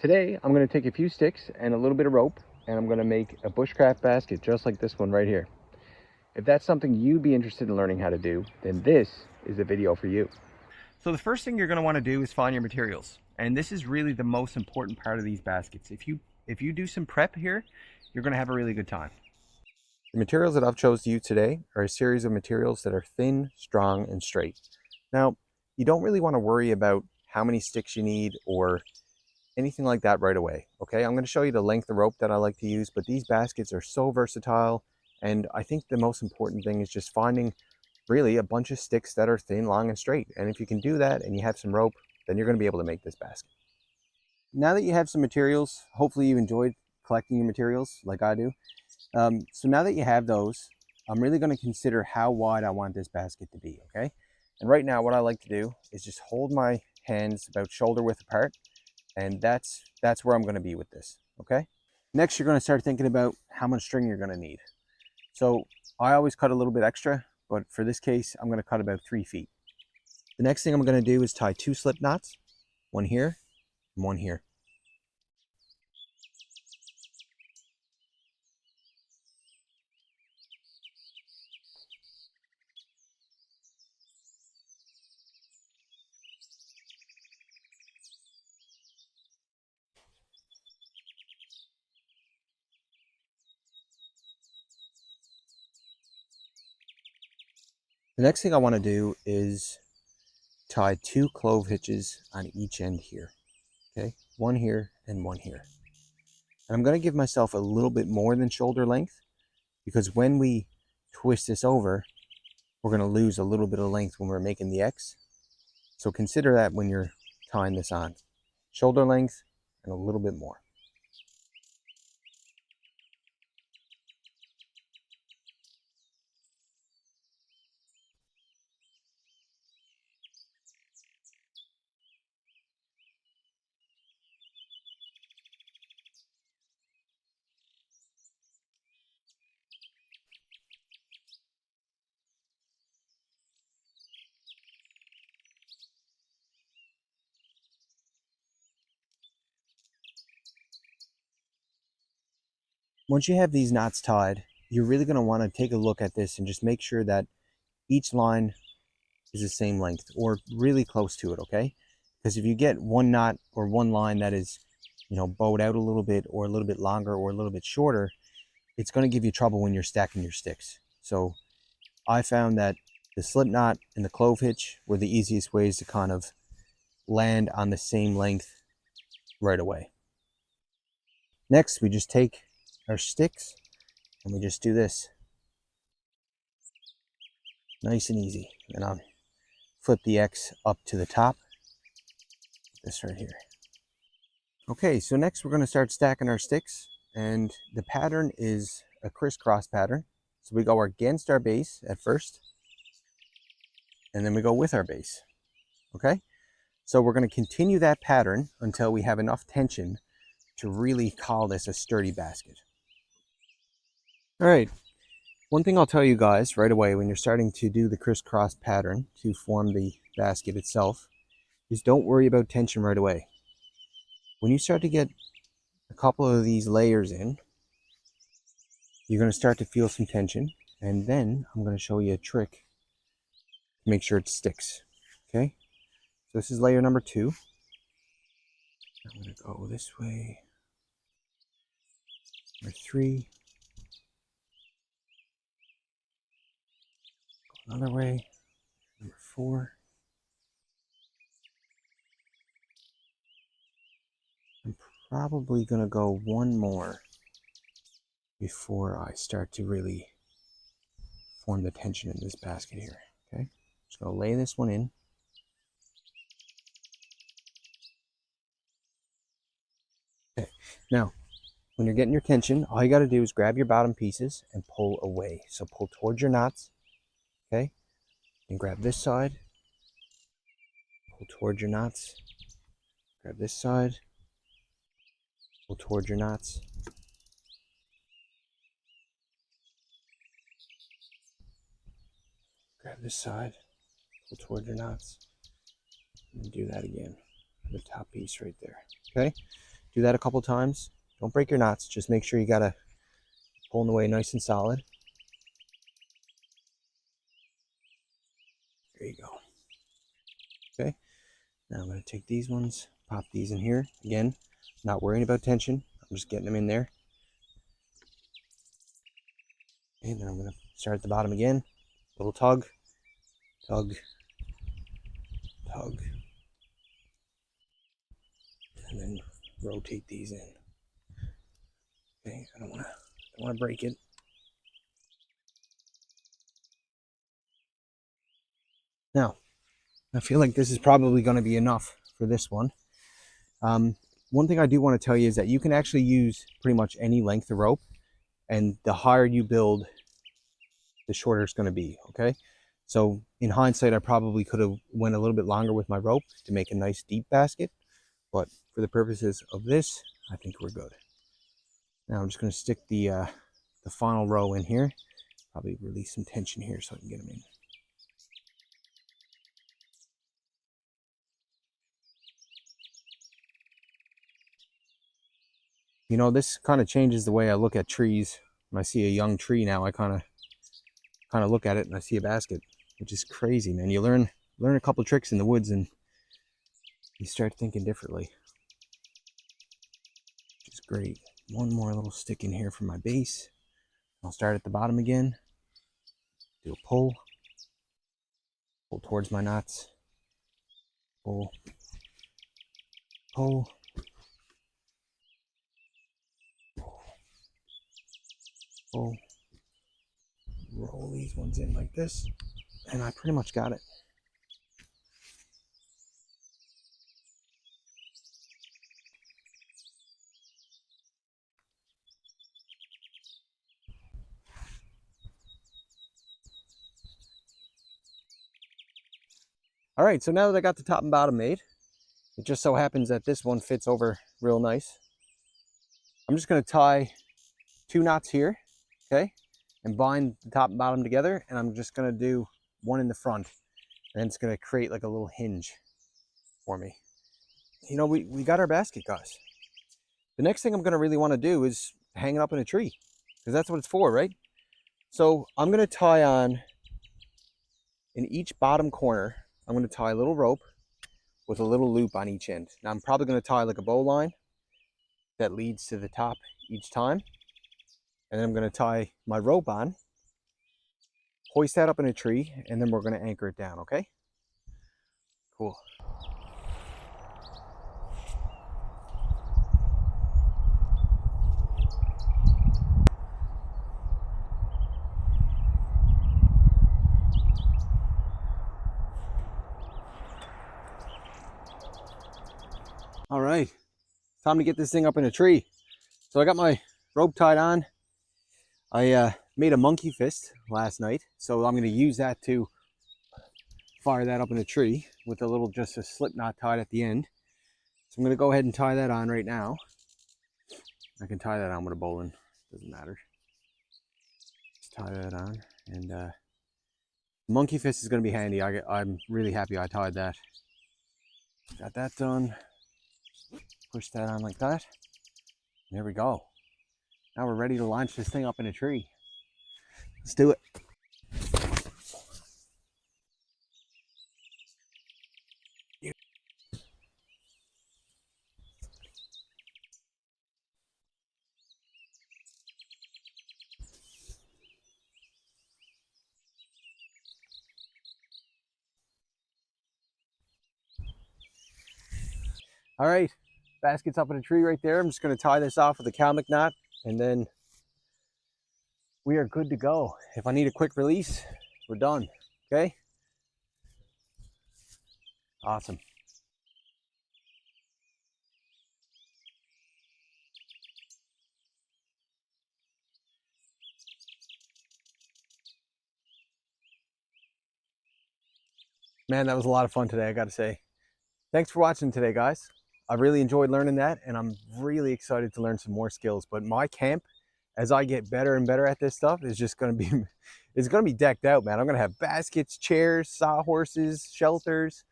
Today, I'm going to take a few sticks and a little bit of rope, and I'm going to make a bushcraft basket just like this one right here. If that's something you'd be interested in learning how to do, then this is a video for you. So the first thing you're going to want to do is find your materials. And this is really the most important part of these baskets. If you do some prep here, you're going to have a really good time. The materials that I've chose to use today are a series of materials that are thin, strong, and straight. Now, you don't really want to worry about how many sticks you need or anything like that right away. Okay, I'm going to show you the length of rope that I like to use, but these baskets are so versatile, and I think the most important thing is just finding really a bunch of sticks that are thin, long, and straight. And if you can do that and you have some rope, then you're going to be able to make this basket. Now that you have some materials, hopefully you enjoyed collecting your materials like I do. So now that you have those, I'm really going to consider how wide I want this basket to be, okay? And right now what I like to do is just hold my hands about shoulder width apart, and that's where I'm going to be with this, okay? Next, you're going to start thinking about how much string you're going to need. So I always cut a little bit extra, but for this case, I'm going to cut about 3 feet. The next thing I'm going to do is tie 2 slip knots, one here and one here. The next thing I want to do is tie 2 clove hitches on each end here, okay? One here and one here. And I'm going to give myself a little bit more than shoulder length, because when we twist this over, we're going to lose a little bit of length when we're making the X. So consider that when you're tying this on. Shoulder length and a little bit more. Once you have these knots tied, you're really going to want to take a look at this and just make sure that each line is the same length or really close to it, okay? Because if you get one knot or one line that is, bowed out a little bit or a little bit longer or a little bit shorter, it's going to give you trouble when you're stacking your sticks. So I found that the slip knot and the clove hitch were the easiest ways to kind of land on the same length right away. Next, we just take our sticks and we just do this. Nice and easy. And I'll flip the X up to the top. This right here. Okay, so next we're going to start stacking our sticks, and the pattern is a crisscross pattern. So we go against our base at first, and then we go with our base. Okay, so we're going to continue that pattern until we have enough tension to really call this a sturdy basket. All right, one thing I'll tell you guys right away when you're starting to do the crisscross pattern to form the basket itself is don't worry about tension right away. When you start to get a couple of these layers in, you're going to start to feel some tension, and then I'm going to show you a trick to make sure it sticks. Okay, so this is layer number 2. I'm going to go this way. Number 3. Go another way. Number 4. I'm probably going to go one more before I start to really form the tension in this basket here. Okay, just going to lay this one in. Okay, now when you're getting your tension, all you got to do is grab your bottom pieces and pull away. So pull towards your knots, okay? And grab this side, pull towards your knots, grab this side, pull towards your knots. Grab this side, pull towards your knots, and do that again. The top piece right there, okay? Do that a couple times. Don't break your knots. Just make sure you got to pull in the way nice and solid. There you go. Okay. Now I'm going to take these ones, pop these in here. Again, not worrying about tension. I'm just getting them in there. Okay, then I'm going to start at the bottom again. Little tug, tug, tug. And then rotate these in. Okay, I don't want to break it. Now, I feel like this is probably going to be enough for this one. One thing I do want to tell you is that you can actually use pretty much any length of rope, and the higher you build, the shorter it's going to be, okay? So in hindsight, I probably could have went a little bit longer with my rope to make a nice deep basket, but for the purposes of this, I think we're good. Now I'm just going to stick the final row in here, probably release some tension here so I can get them in. You know, this kind of changes the way I look at trees. When I see a young tree now, I kind of look at it and I see a basket, which is crazy, man. You learn a couple tricks in the woods and you start thinking differently, which is great. One more little stick in here for my base. I'll start at the bottom again. Do a pull towards my knots. Pull, pull. Pull, roll these ones in like this, and I pretty much got it. All right, so now that I got the top and bottom made, it just so happens that this one fits over real nice. I'm just going to tie 2 knots here, okay, and bind the top and bottom together, and I'm just going to do one in the front, and it's going to create like a little hinge for me. You know, we got our basket, guys. The next thing I'm going to really want to do is hang it up in a tree, because that's what it's for, right? So I'm going to tie on, in each bottom corner, I'm going to tie a little rope with a little loop on each end. Now I'm probably going to tie like a bow line that leads to the top each time. And then I'm going to tie my rope on, hoist that up in a tree, and then we're going to anchor it down, okay? Cool. All right, time to get this thing up in a tree. So I got my rope tied on. I made a monkey fist last night, so I'm going to use that to fire that up in a tree with just a slip knot tied at the end. So I'm going to go ahead and tie that on right now. I can tie that on with a bowline, doesn't matter. Just tie that on, and monkey fist is going to be handy. I'm really happy I tied that. Got that done. Push that on like that. There we go. Now we're ready to launch this thing up in a tree. Let's do it. All right, basket's up in a tree right there. I'm just going to tie this off with a cow knot, and then we are good to go. If I need a quick release, we're done. Okay? Awesome. Man, that was a lot of fun today, I got to say. Thanks for watching today, guys. I really enjoyed learning that, and I'm really excited to learn some more skills. But my camp, as I get better and better at this stuff, is just going to be, it's going to be decked out, man. I'm going to have baskets, chairs, sawhorses, shelters,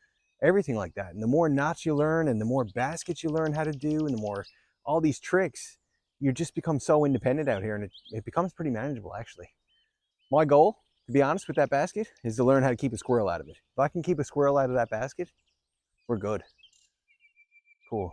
everything like that. And the more knots you learn and the more baskets you learn how to do and the more all these tricks, you just become so independent out here, and it becomes pretty manageable, actually. My goal, to be honest, with that basket is to learn how to keep a squirrel out of it. If I can keep a squirrel out of that basket, we're good. Cool.